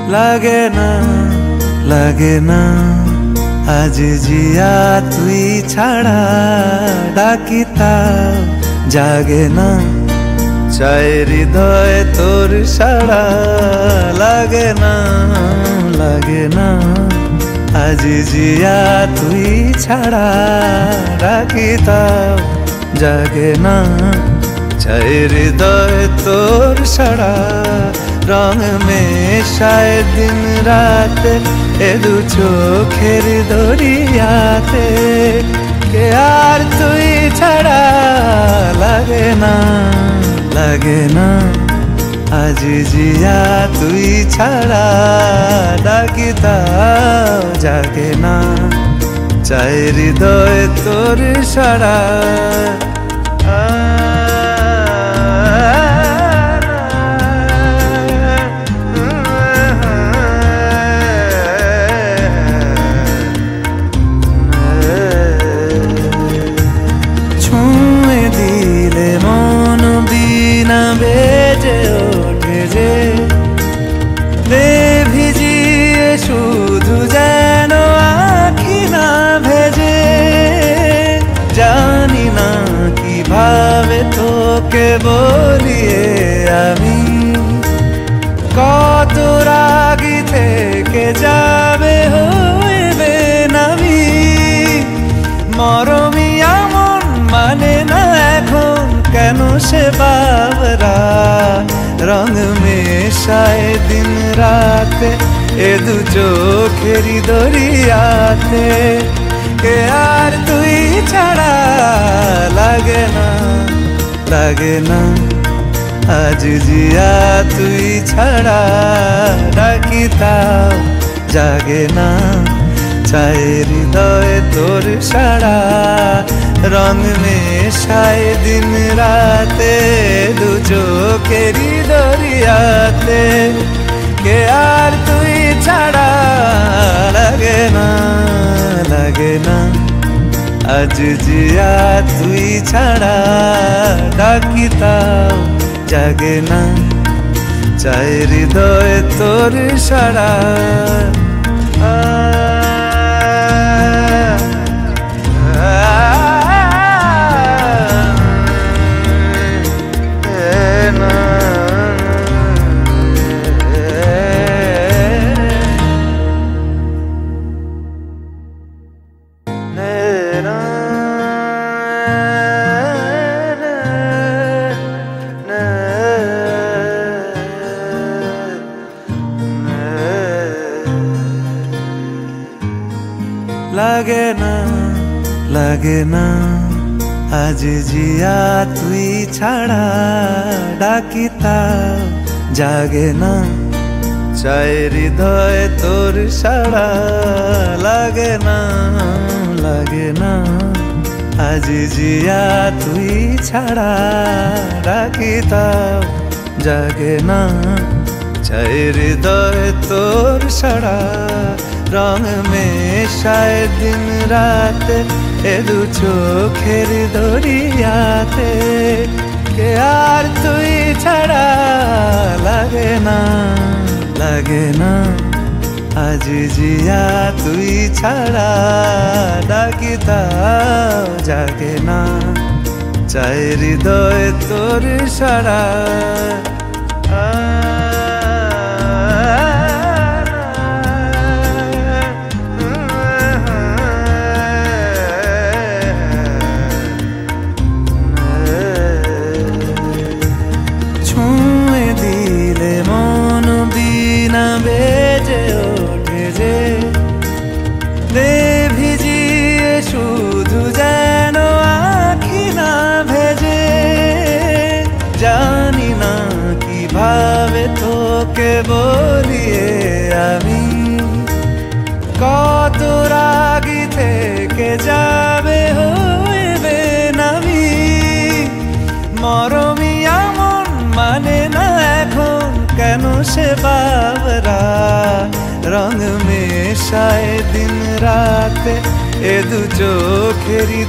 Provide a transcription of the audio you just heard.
লাগে না লাগে না আজ জিয়া তুই ছাড়া ডাকি তাও জাগে না চাই হৃদয় তোর সাড়া লাগে না আজ জিয়া তুই ছাড়া ডাকি তাও জাগে না চাই হৃদয় তোর সাড়া রং মেশায় দিন রাত এ দু চোখের দরিয়াতে কে আর তুই ছাড়া লাগে না আজ জিয়া তুই ছাড়া ডাকি তাও জাগে না চাই হৃদয় তোর সাড়া বেজে ওঠে যে ভিজিয়ে শুধু যেন আখি না ভেজে জানি না কিভাবে তোকে বলিয়ে আমি কত রাগি থেকে যাবে হইবে নামি মরমি এমন মানে না এখন কেন সে বাবরা রং মেশায় দিন রাতে এ দু চোখেরি দরিয়াতে কে আর তুই ছাড়া লাগে না আজ জিয়া তুই ছাড়া ডাকি তাও জাগে না চাই হৃদয় তোর সাড়া রং মেশায় দিন রাতে দু চোখেরি দরিয়াতে কে আর তুই ছাড়া লাগে না আজ জিয়া তুই ছাড়া ডাকি তাও জাগে না চাই হৃদয় তোর সাড়া লাগে না আজ জিয়া তুই ছাড়া ডাকি তাও জাগে না চাই হৃদয় তোর সাড়া লাগে না আজ জিয়া তুই ছাড়া ডাকি তাও জাগে না চাই হৃদয় তোর সাড়া রং মেশায় দিন রাত এ দু চোখের দরিয়াতে কে আর তুই ছাড়া লাগে না আজ জিয়া তুই ছাড়া ডাকি তাও জাগে না চাই হৃদয় তোর সাড়া বেজে ওঠে যে ভিজিয়ে শুধু যেন আখি না ভেজে জানি না কিভাবে তোকে বলিয়ে আমি কত রাগি থেকে যাবে হইবে নামি মরমি এমন মানে না এখন কেন সে বাবরা রং মেশায় দিন রাতে এ দু চোখেরি